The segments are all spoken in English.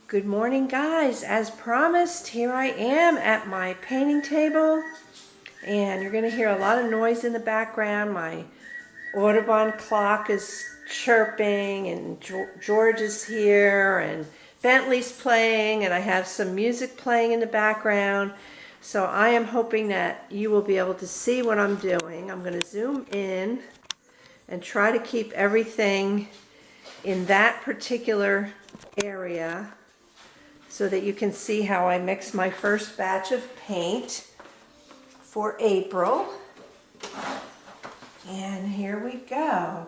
Good morning, guys. As promised, here I am at my painting table, and you're going to hear a lot of noise in the background. My Audubon clock is chirping, and George is here, and Bentley's playing, and I have some music playing in the background. So I am hoping that you will be able to see what I'm doing. I'm going to zoom in and try to keep everything in that particular area so that you can see how I mix my first batch of paint for April. And here we go.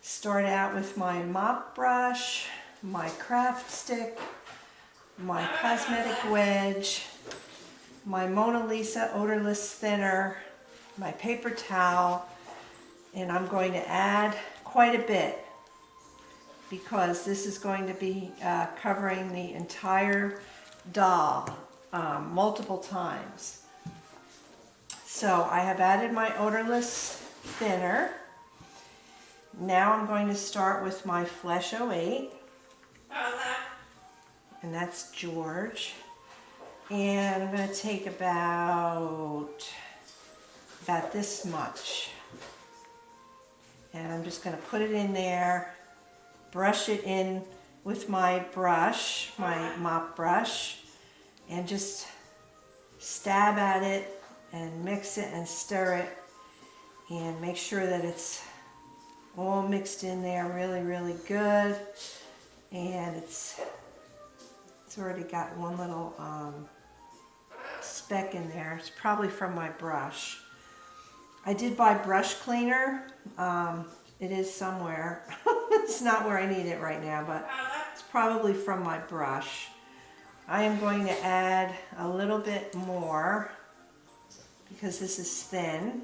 Start out with my mop brush, my craft stick, my cosmetic wedge, my Mona Lisa odorless thinner, my paper towel, and I'm going to add quite a bit because this is going to be covering the entire doll multiple times. So I have added my odorless thinner. Now I'm going to start with my Flesh 08, and that's George. And I'm going to take about this much, and I'm just going to put it in there. Brush it in with my brush, my mop brush, and just stab at it and mix it and stir it and make sure that it's all mixed in there really, really good. And it's already got one little speck in there. It's probably from my brush. I did buy brush cleaner. It is somewhere. It's not where I need it right now, but it's probably from my brush. I am going to add a little bit more because this is thin.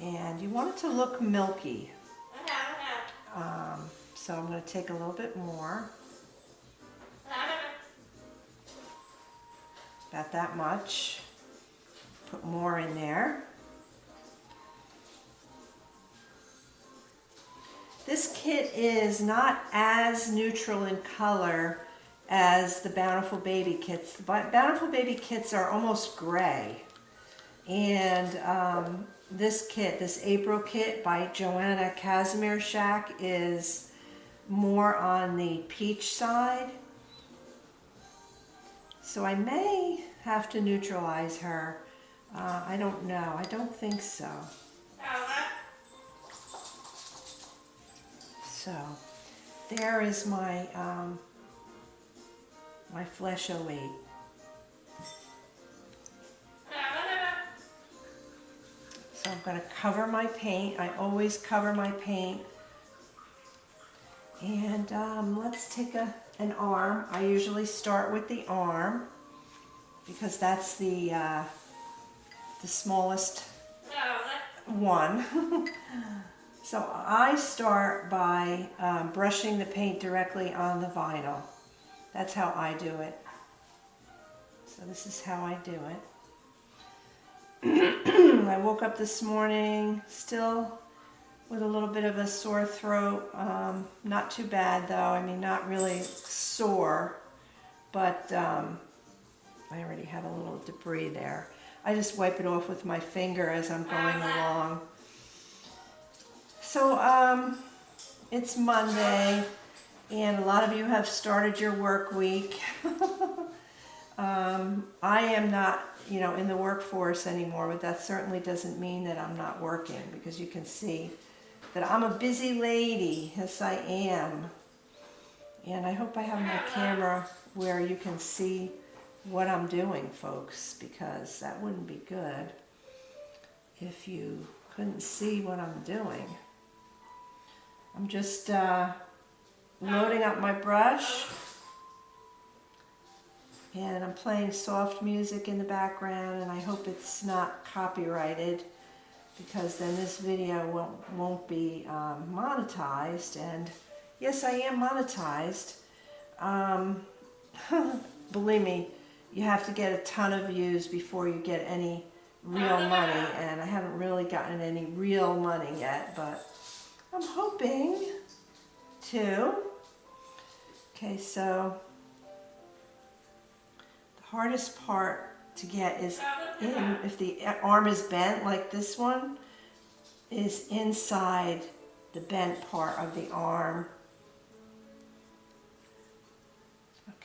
And you want it to look milky. So I'm going to take a little bit more. About that much. Put more in there. This kit is not as neutral in color as the Bountiful Baby kits. The Bountiful Baby kits are almost gray. And this kit, this April kit by Johanna Kazmierczak, is more on the peach side. So I may have to neutralize her. I don't know. I don't think so. So there is my my Flesh 08. So I'm going to cover my paint. I always cover my paint. And let's take an arm. I usually start with the arm because that's the smallest one. So I start by brushing the paint directly on the vinyl. That's how I do it. So this is how I do it. I woke up this morning still with a little bit of a sore throat. Not too bad though. I mean, not really sore, but I already have a little debris there. I just wipe it off with my finger as I'm going along. So it's Monday, and a lot of you have started your work week. I am not, in the workforce anymore, but that certainly doesn't mean that I'm not working, because you can see that I'm a busy lady. Yes, I am. And I hope I have my camera where you can see what I'm doing, folks, because that wouldn't be good if you couldn't see what I'm doing. I'm just loading up my brush, and I'm playing soft music in the background, and I hope it's not copyrighted, because then this video won't be monetized. And yes, I am monetized. Believe me, you have to get a ton of views before you get any real money, and I haven't really gotten any real money yet, but I'm hoping to. Okay, so the hardest part to get is if the arm is bent like this one, is inside the bent part of the arm.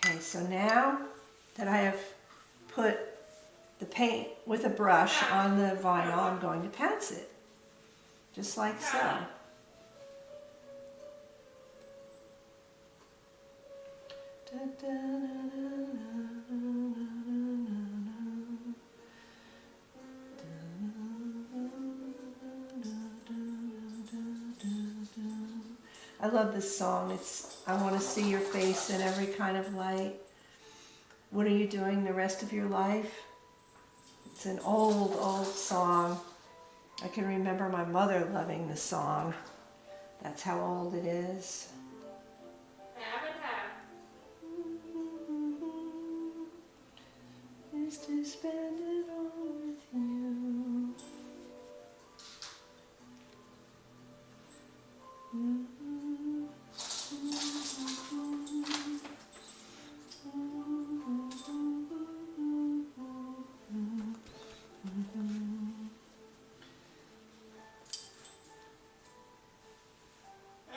Okay, so now that I have put the paint with a brush on the vinyl, I'm going to pants it, just like so. I love this song. It's I Want to See Your Face in Every Kind of Light. What are you doing the rest of your life? It's an old, old song. I can remember my mother loving the song. That's how old it is. Is to spend it all with you.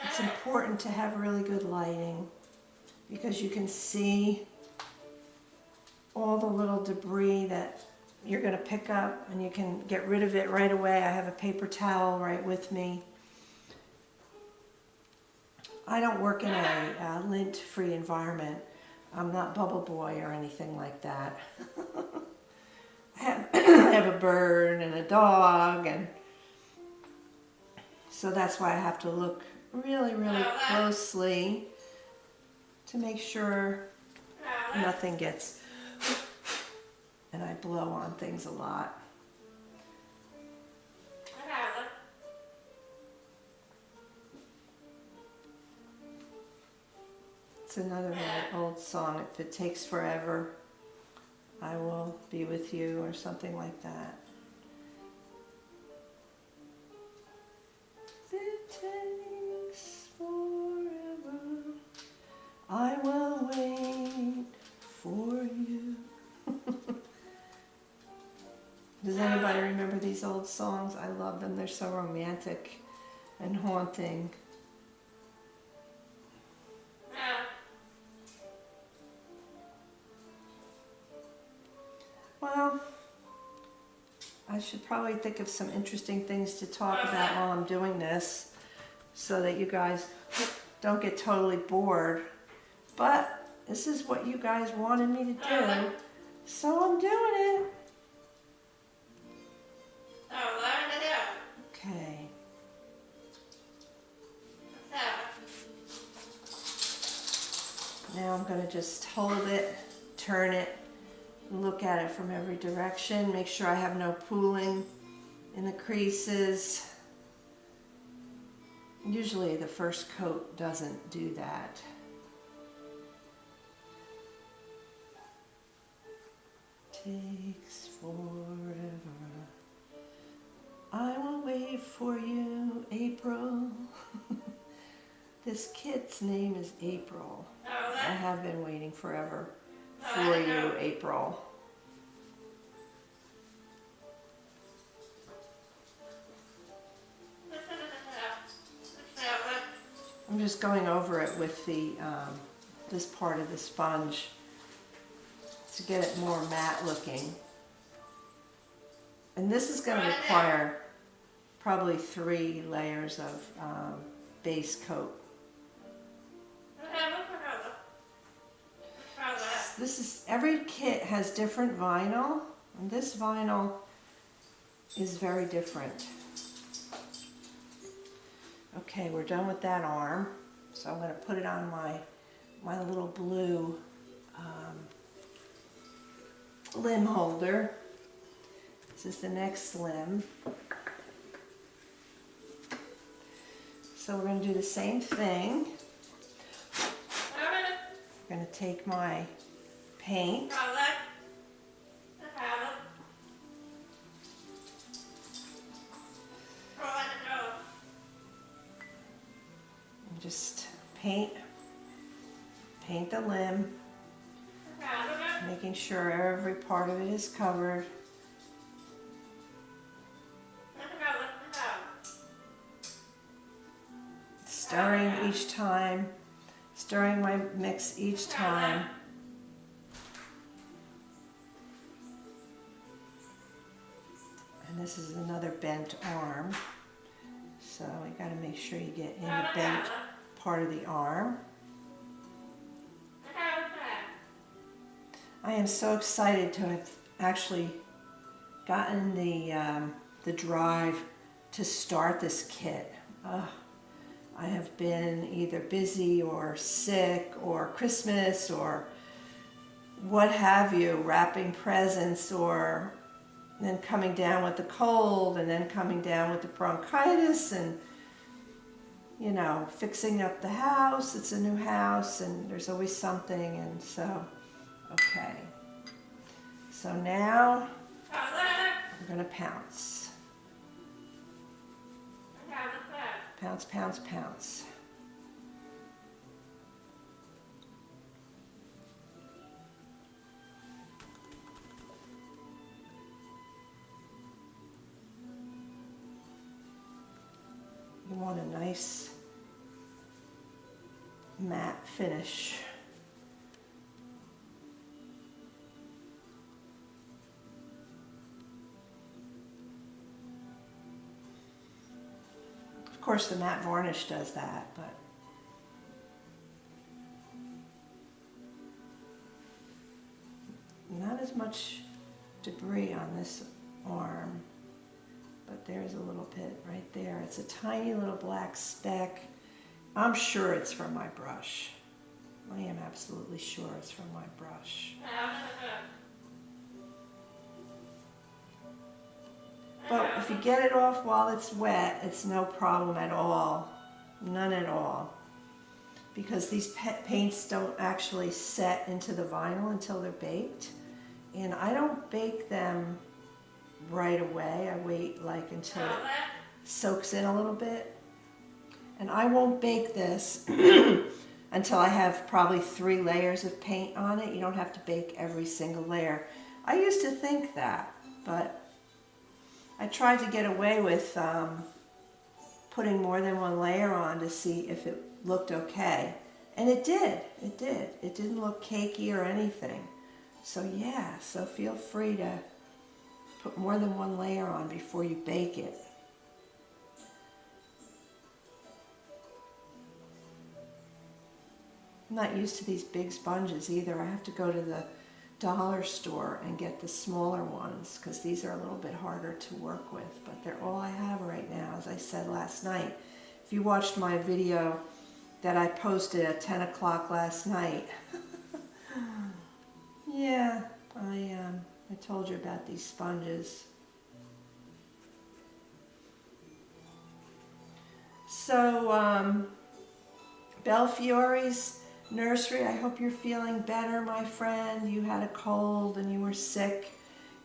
It's important to have really good lighting because you can see all the little debris that you're going to pick up and you can get rid of it right away. I have a paper towel right with me. I don't work in a lint-free environment. I'm not Bubble Boy or anything like that. I have a bird and a dog, and so that's why I have to look really, really closely to make sure nothing gets, and I blow on things a lot. It's another really old song. If it takes forever, I will be with you, or something like that. If it takes forever, I will wait for you. Does anybody remember these old songs? I love them. They're so romantic and haunting. Well, I should probably think of some interesting things to talk about while I'm doing this so that you guys don't get totally bored. But this is what you guys wanted me to do, so I'm doing it. Okay. Now I'm going to just hold it, turn it, look at it from every direction, make sure I have no pooling in the creases. Usually the first coat doesn't do that. Takes forever. I will wait for you, April. This kid's name is April. I have been waiting forever for you, April. I'm just going over it with the this part of the sponge to get it more matte looking. And this is going to require probably 3 layers of base coat. Every kit has different vinyl, and this vinyl is very different. Okay, we're done with that arm, so I'm going to put it on my little blue limb holder. This is the next limb. So we're going to do the same thing. I'm going to take my paint. And just paint paint the limb, making sure every part of it is covered. Stirring each time, stirring my mix each time. And this is another bent arm. So you got to make sure you get in the bent part of the arm. I am so excited to have actually gotten the drive to start this kit. I have been either busy or sick or Christmas or what have you, wrapping presents, or then coming down with the cold and then coming down with the bronchitis and, you know, fixing up the house. It's a new house and there's always something, and so, okay. So now I'm going to pounce. Pounce, pounce, pounce. You want a nice matte finish. Of course, the matte varnish does that, but not as much debris on this arm, but there's a little bit right there. It's a tiny little black speck. I'm sure it's from my brush. I am absolutely sure it's from my brush. But if you get it off while it's wet, it's no problem at all. None at all. Because these paints don't actually set into the vinyl until they're baked. And I don't bake them right away. I wait like until it soaks in a little bit. And I won't bake this until I have probably 3 layers of paint on it. You don't have to bake every single layer. I used to think that, but I tried to get away with putting more than 1 layer on to see if it looked okay. And it did. It did. It didn't look cakey or anything. So yeah, so feel free to put more than 1 layer on before you bake it. I'm not used to these big sponges either. I have to go to the dollar store and get the smaller ones because these are a little bit harder to work with, but they're all I have right now, as I said last night. If you watched my video that I posted at 10 o'clock last night, yeah, I told you about these sponges. So, Belfiore's Nursery, I hope you're feeling better, my friend. You had a cold and you were sick.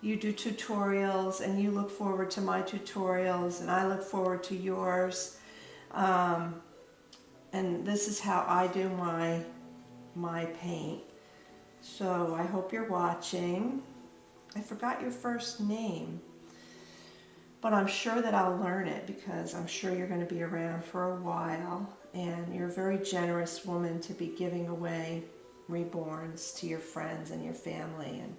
You do tutorials and you look forward to my tutorials and I look forward to yours. And this is how I do my paint. So I hope you're watching. I forgot your first name, but I'm sure that I'll learn it because I'm sure you're going to be around for a while. And you're a very generous woman to be giving away Reborns to your friends and your family. And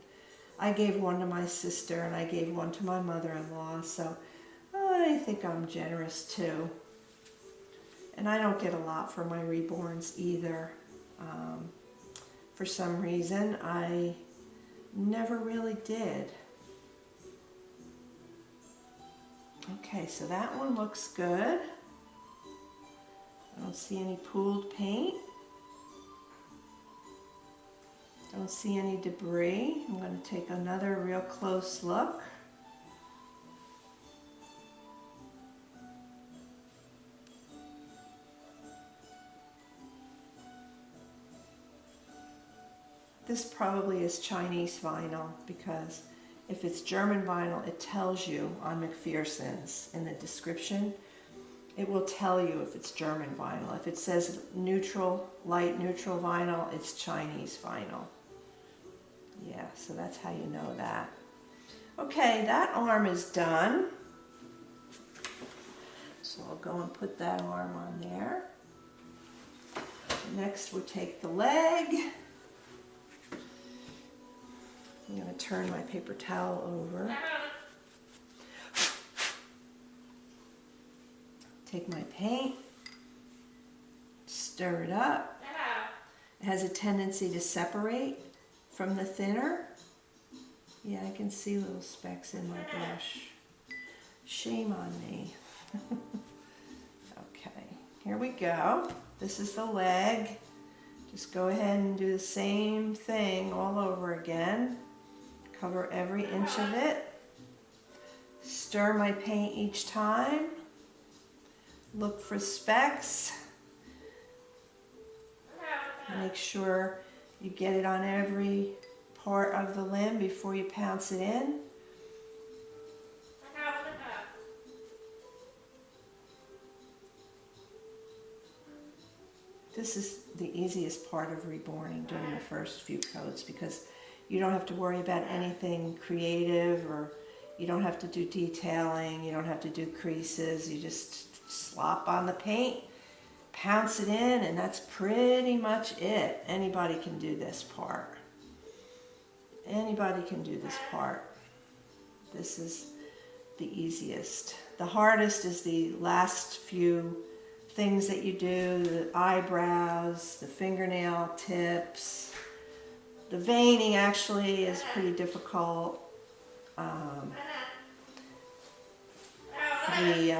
I gave one to my sister and I gave one to my mother-in-law, so I think I'm generous too. And I don't get a lot for my Reborns either. For some reason, I never really did. Okay, so that one looks good. I don't see any pooled paint. Don't see any debris. I'm going to take another real close look. This probably is Chinese vinyl because if it's German vinyl, it tells you on McPherson's in the description. it will tell you if it's German vinyl. If it says neutral, light neutral vinyl, it's Chinese vinyl. Yeah, so that's how you know that. Okay, that arm is done. So I'll go and put that arm on there. Next we'll take the leg. I'm going to turn my paper towel over. Take my paint, stir it up. It has a tendency to separate from the thinner. Yeah, I can see little specks in my brush. Shame on me. Okay, here we go. This is the leg. Just go ahead and do the same thing all over again. Cover every inch of it. Stir my paint each time. Look for specks. Make sure you get it on every part of the limb before you pounce it in. This is the easiest part of reborning, doing the first few coats, because you don't have to worry about anything creative, or you don't have to do detailing, you don't have to do creases. You just slop on the paint, pounce it in, and that's pretty much it. Anybody can do this part. Anybody can do this part. This is the easiest. The hardest is the last few things that you do, the eyebrows, the fingernail tips. The veining actually is pretty difficult. The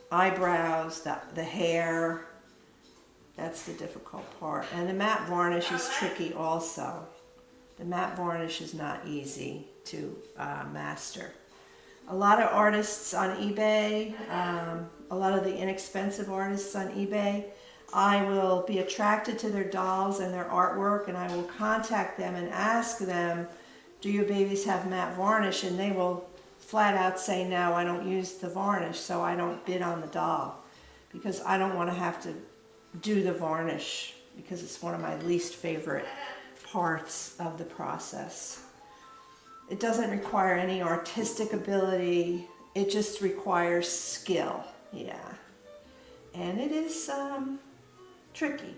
eyebrows, the hair, that's the difficult part. And the matte varnish is tricky also. The matte varnish is not easy to master. A lot of artists on eBay, a lot of the inexpensive artists on eBay, I will be attracted to their dolls and their artwork, and I will contact them and ask them, do your babies have matte varnish? And they will flat out say, no, I don't use the varnish, so I don't bid on the doll, because I don't want to have to do the varnish, because it's one of my least favorite parts of the process. It doesn't require any artistic ability, it just requires skill, yeah. And it is tricky.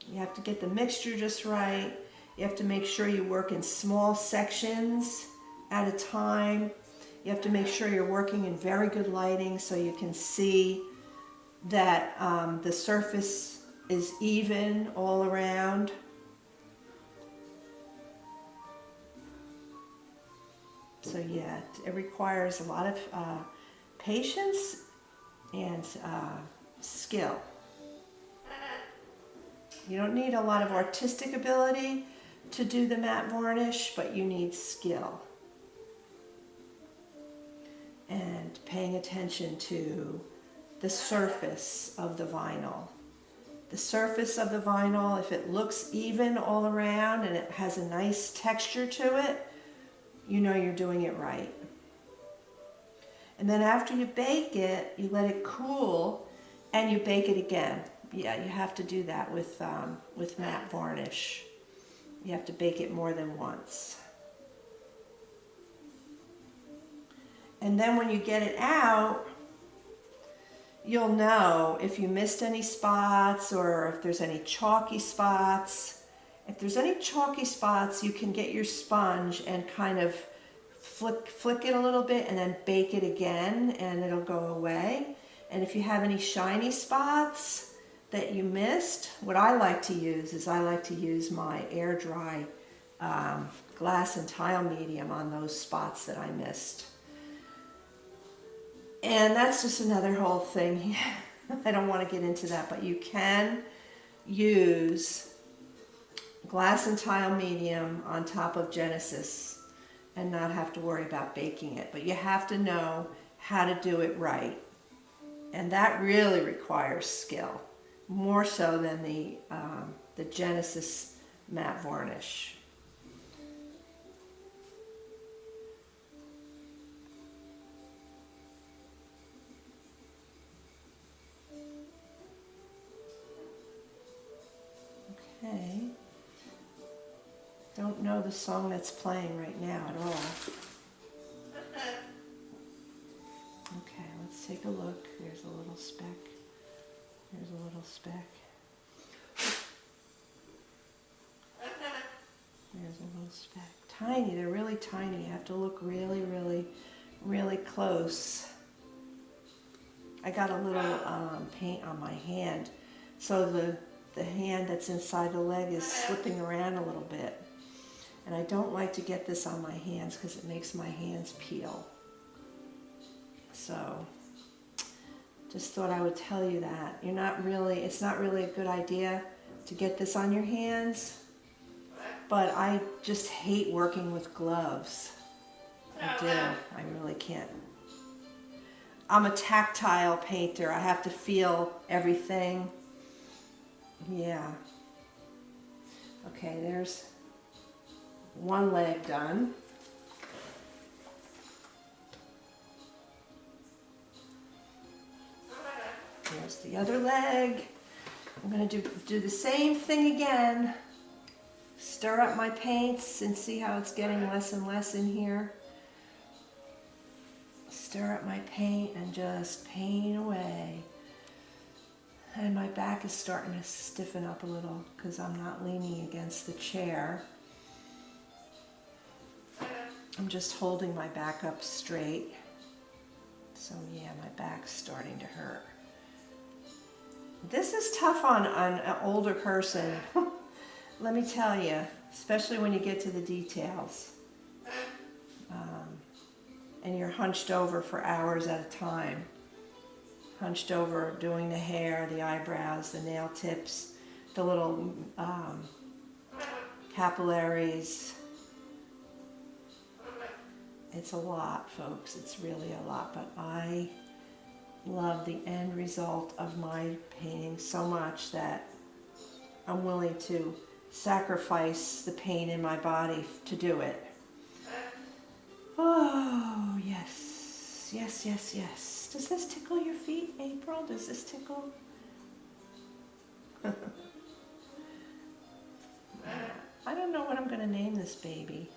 You have to get the mixture just right. You have to make sure you work in small sections at a time. You have to make sure you're working in very good lighting so you can see that the surface is even all around. So yeah, it requires a lot of patience and skill. You don't need a lot of artistic ability to do the matte varnish, but you need skill. And paying attention to the surface of the vinyl. The surface of the vinyl, if it looks even all around and it has a nice texture to it, you know you're doing it right. And then after you bake it, you let it cool and you bake it again. Yeah, you have to do that with matte varnish. You have to bake it more than once. And then when you get it out, you'll know if you missed any spots or if there's any chalky spots. If there's any chalky spots, you can get your sponge and kind of flick it a little bit and then bake it again and it'll go away. And if you have any shiny spots that you missed, what I like to use is I like to use my air dry glass and tile medium on those spots that I missed. And that's just another whole thing. I don't want to get into that, but you can use glass and tile medium on top of Genesis and not have to worry about baking it. But you have to know how to do it right. And that really requires skill, more so than the Genesis matte varnish. Okay. Don't know the song that's playing right now at all. Okay, let's take a look. There's a little speck. There's a little speck. There's a little speck. Tiny, they're really tiny. You have to look really, really, really close. I got a little paint on my hand, so the hand that's inside the leg is slipping around a little bit. And I don't like to get this on my hands because it makes my hands peel. So, just thought I would tell you that. It's not really a good idea to get this on your hands, but I just hate working with gloves. I do. I really can't. I'm a tactile painter. I have to feel everything. Yeah. Okay, there's one leg done. Here's the other leg. I'm going to do the same thing again. Stir up my paints and see how it's getting less and less in here. Stir up my paint and just paint away. And my back is starting to stiffen up a little because I'm not leaning against the chair. I'm just holding my back up straight. So yeah, my back's starting to hurt. This is tough on an older person. Let me tell you, especially when you get to the details. And you're hunched over for hours at a time. Hunched over doing the hair, the eyebrows, the nail tips, the little capillaries. It's a lot, folks. It's really a lot, but I love the end result of my painting so much that I'm willing to sacrifice the pain in my body to do it. Oh, yes. Yes, yes, yes. Does this tickle your feet, April? Does this tickle? I don't know what I'm going to name this baby.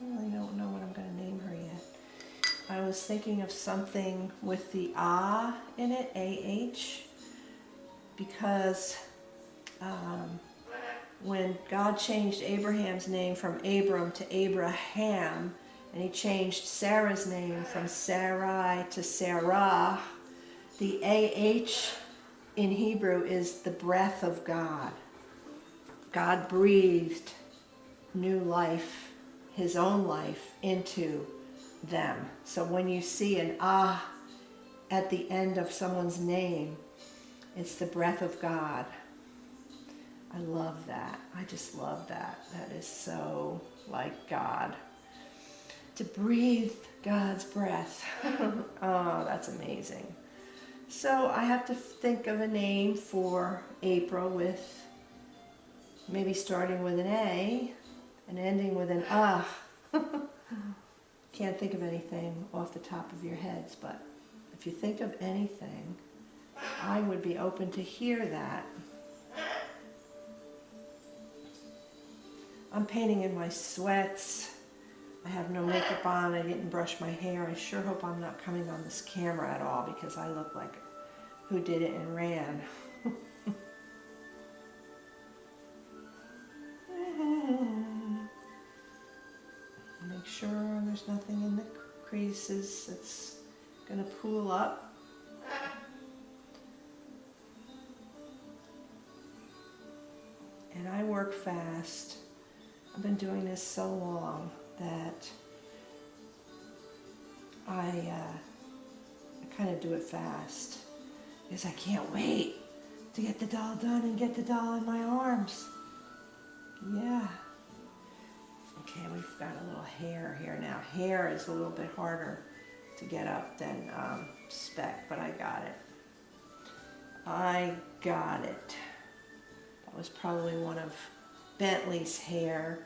I really don't know what I'm going to name her yet. I was thinking of something with the ah in it, A-H, because when God changed Abraham's name from Abram to Abraham, and he changed Sarah's name from Sarai to Sarah, the A-H in Hebrew is the breath of God. God breathed new life, his own life, into them. So when you see an ah at the end of someone's name, it's the breath of God. I love that. I just love that. That is so like God. To breathe God's breath. Oh, that's amazing. So I have to think of a name for April with maybe starting with an A and ending with an ah. Can't think of anything off the top of your heads, but if you think of anything, I would be open to hear that. I'm painting in my sweats. I have no makeup on. I didn't brush my hair. I sure hope I'm not coming on this camera at all because I look like who did it and ran. Make sure there's nothing in the creases that's going to pool up. And I work fast. I've been doing this so long that I kind of do it fast because I can't wait to get the doll done and get the doll in my arms. Yeah. Okay, we've got a little hair here now. Hair is a little bit harder to get up than speck, but I got it. I got it. That was probably one of Bentley's hairs.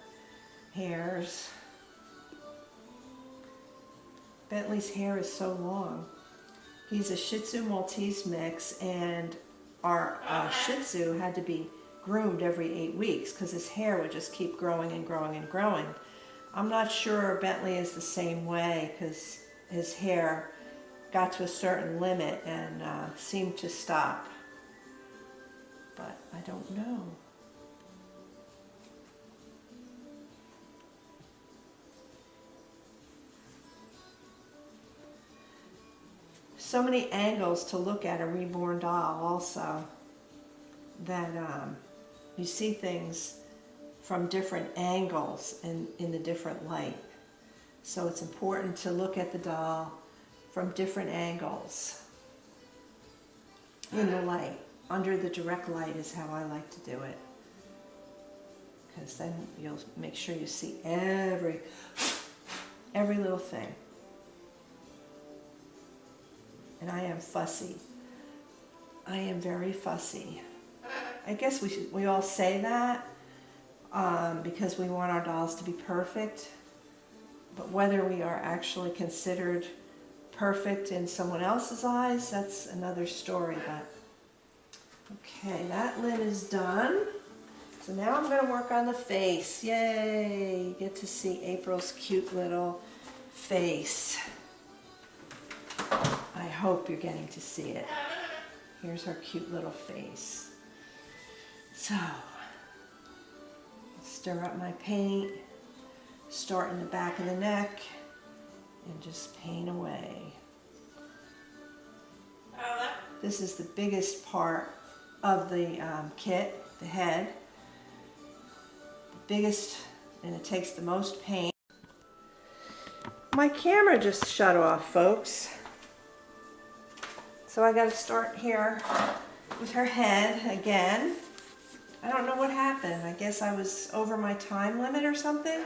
Bentley's hair is so long. He's a Shih Tzu Maltese mix, and our Shih Tzu had to be groomed every 8 weeks because his hair would just keep growing and growing and growing. I'm not sure Bentley is the same way because his hair got to a certain limit and seemed to stop. But I don't know. So many angles to look at a reborn doll also, that you see things from different angles and in the different light. So it's important to look at the doll from different angles in the light. Under the direct light is how I like to do it, because then you'll make sure you see every little thing. And I am fussy. I am very fussy. I guess we all say that because we want our dolls to be perfect. But whether we are actually considered perfect in someone else's eyes, that's another story. But okay, that limb is done. So now I'm going to work on the face. Yay! You get to see April's cute little face. I hope you're getting to see it. Here's her cute little face. So, stir up my paint, start in the back of the neck, and just paint away. This is the biggest part of the kit, the head. The biggest, and it takes the most paint. My camera just shut off, folks. So I got to start here with her head again. I don't know what happened. I guess I was over my time limit or something.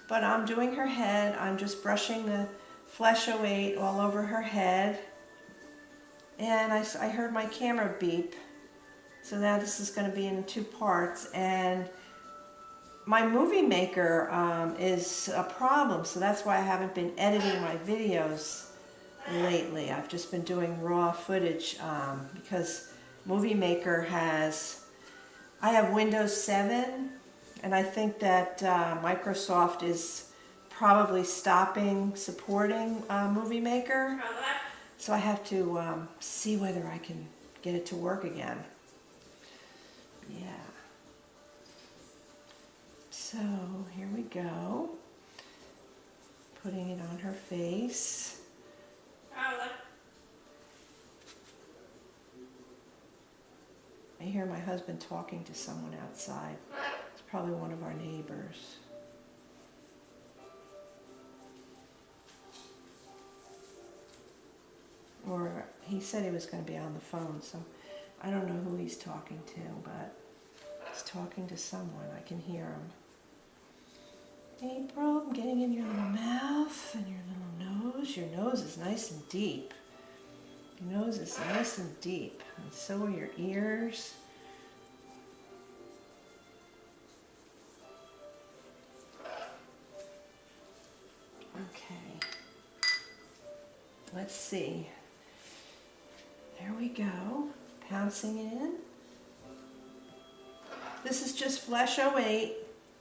But I'm doing her head. I'm just brushing the Flesh 08 all over her head. And I heard my camera beep. So now this is going to be in 2 parts. And my movie maker is a problem. So that's why I haven't been editing my videos lately. I've just been doing raw footage because Movie Maker I have Windows 7, and I think that Microsoft is probably stopping supporting Movie Maker. So I have to see whether I can get it to work again. Yeah. So here we go. Putting it on her face. I hear my husband talking to someone outside. It's probably one of our neighbors. Or he said he was going to be on the phone, so I don't know who he's talking to, but he's talking to someone. I can hear him. April, I'm getting in your little mouth and your little nose. Your nose is nice and deep. Your nose is nice and deep, and so are your ears. Okay. Let's see. There we go. Pouncing in. This is just Flesh 08.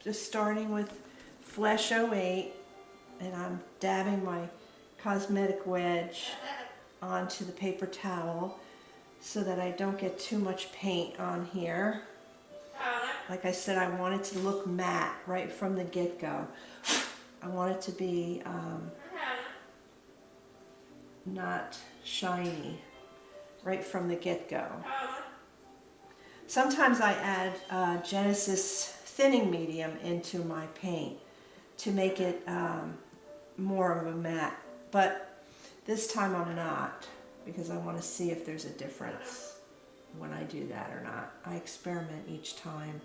Just starting with Flesh 08. And I'm dabbing my cosmetic wedge onto the paper towel so that I don't get too much paint on here. Like I said, I want it to look matte right from the get-go. I want it to be not shiny right from the get-go. Sometimes I add Genesis thinning medium into my paint to make it more of a matte, but this time I'm not, because I want to see if there's a difference when I do that or not. I experiment each time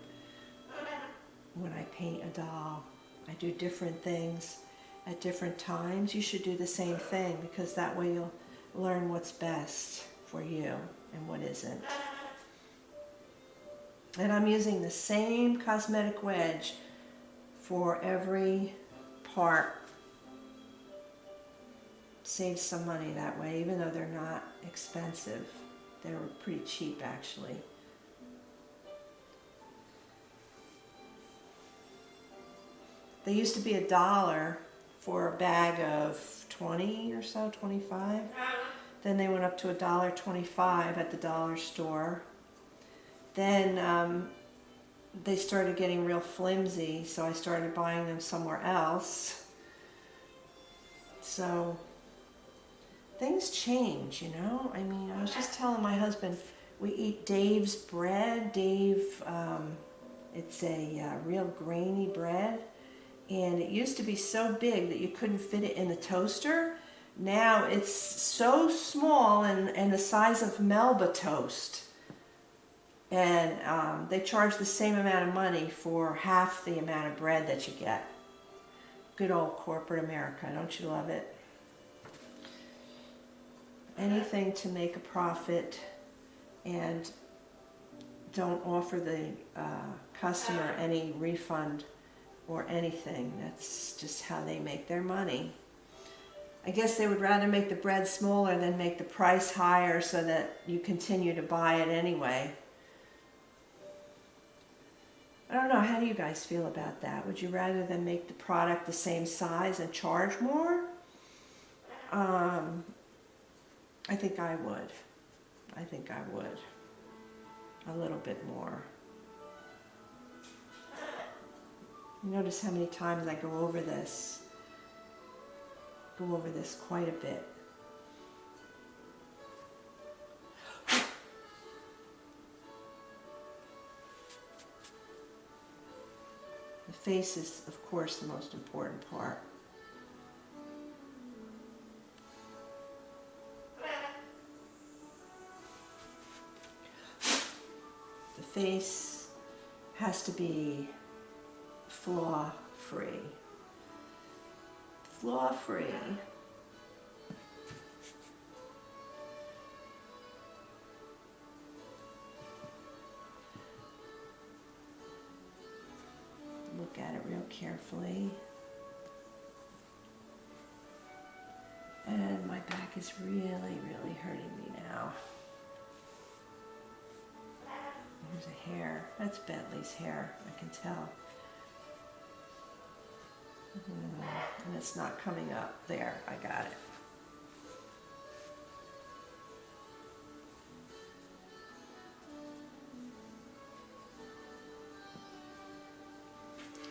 when I paint a doll. I do different things at different times. You should do the same thing, because that way you'll learn what's best for you and what isn't. And I'm using the same cosmetic wedge for every part. Save some money that way, even though they're not expensive. They were pretty cheap actually. They used to be $1 for a bag of 20 or so, 25. Then they went up to $1.25 at the dollar store. Then they started getting real flimsy, so I started buying them somewhere else. So things change, you know. I mean, I was just telling my husband, we eat Dave's bread. Dave, it's a real grainy bread. And it used to be so big that you couldn't fit it in the toaster. Now it's so small and the size of Melba toast. And they charge the same amount of money for half the amount of bread that you get. Good old corporate America, don't you love it? Anything to make a profit and don't offer the customer any refund or anything. That's just how they make their money. I guess they would rather make the bread smaller than make the price higher so that you continue to buy it anyway. I don't know, how do you guys feel about that? Would you rather than make the product the same size and charge more? I think I would. I think I would. A little bit more. Notice how many times I go over this. Go over this quite a bit. The face is, of course, the most important part. The face has to be flaw-free. Flaw-free. Look at it real carefully. And my back is really, really hurting me now. There's a hair. That's Bentley's hair, I can tell. And it's not coming up. There, I got it.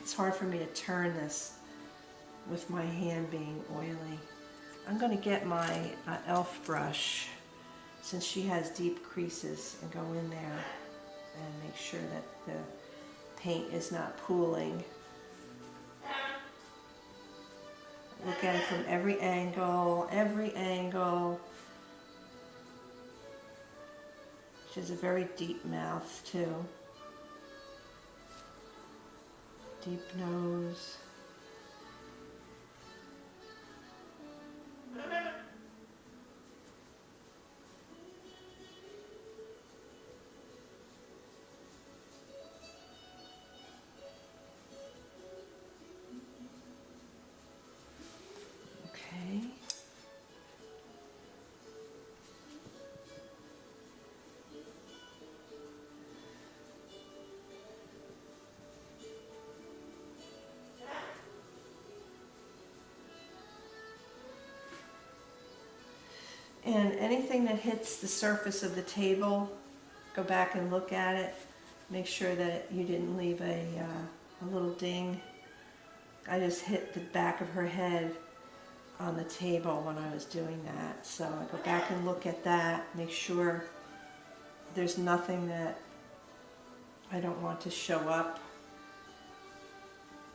It's hard for me to turn this with my hand being oily. I'm going to get my e.l.f. brush, since she has deep creases, and go in there and make sure that the paint is not pooling. Look at it from every angle, every angle. She has a very deep mouth too. Deep nose. Okay. And anything that hits the surface of the table, go back and look at it. Make sure that you didn't leave a little ding. I just hit the back of her head on the table when I was doing that. So I go back and look at that, make sure there's nothing that I don't want to show up,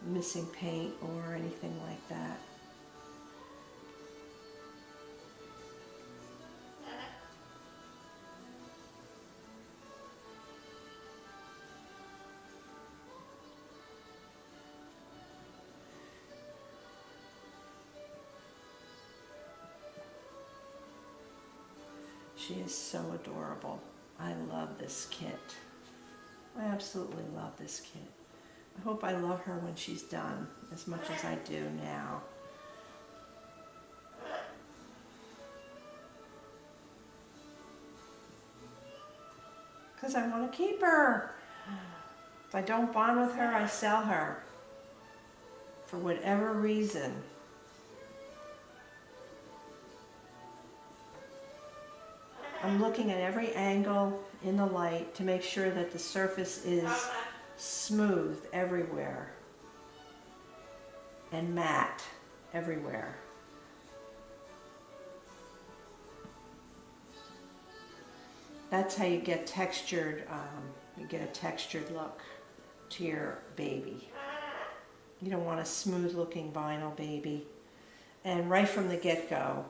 missing paint or anything like that. She is so adorable. I love this kit. I absolutely love this kit. I hope I love her when she's done as much as I do now. because I want to keep her. If I don't bond with her, I sell her. For whatever reason. I'm looking at every angle in the light to make sure that the surface is smooth everywhere and matte everywhere. That's how you get textured, you get a textured look to your baby. You don't want a smooth looking vinyl baby. And right from the get-go,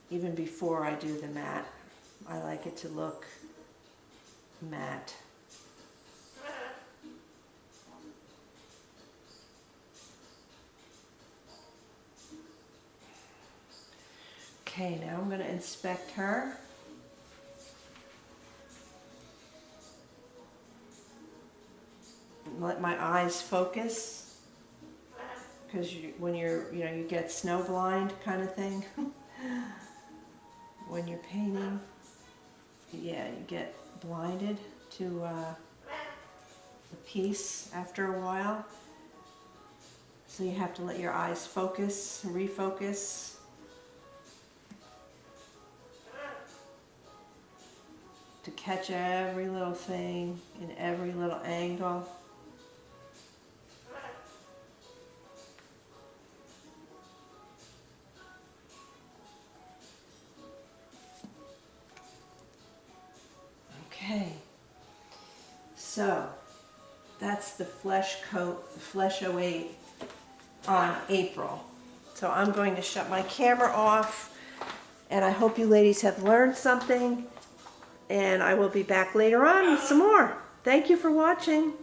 even before I do the matte, I like it to look matte. Okay, now I'm going to inspect her. Let my eyes focus, because when you get snow blind kind of thing. When you're painting, yeah, you get blinded to the piece after a while. So you have to let your eyes focus, refocus. To catch every little thing in every little angle. Okay, so that's the flesh coat, the flesh 08 on April. So I'm going to shut my camera off, and I hope you ladies have learned something, and I will be back later on with some more. Thank you for watching.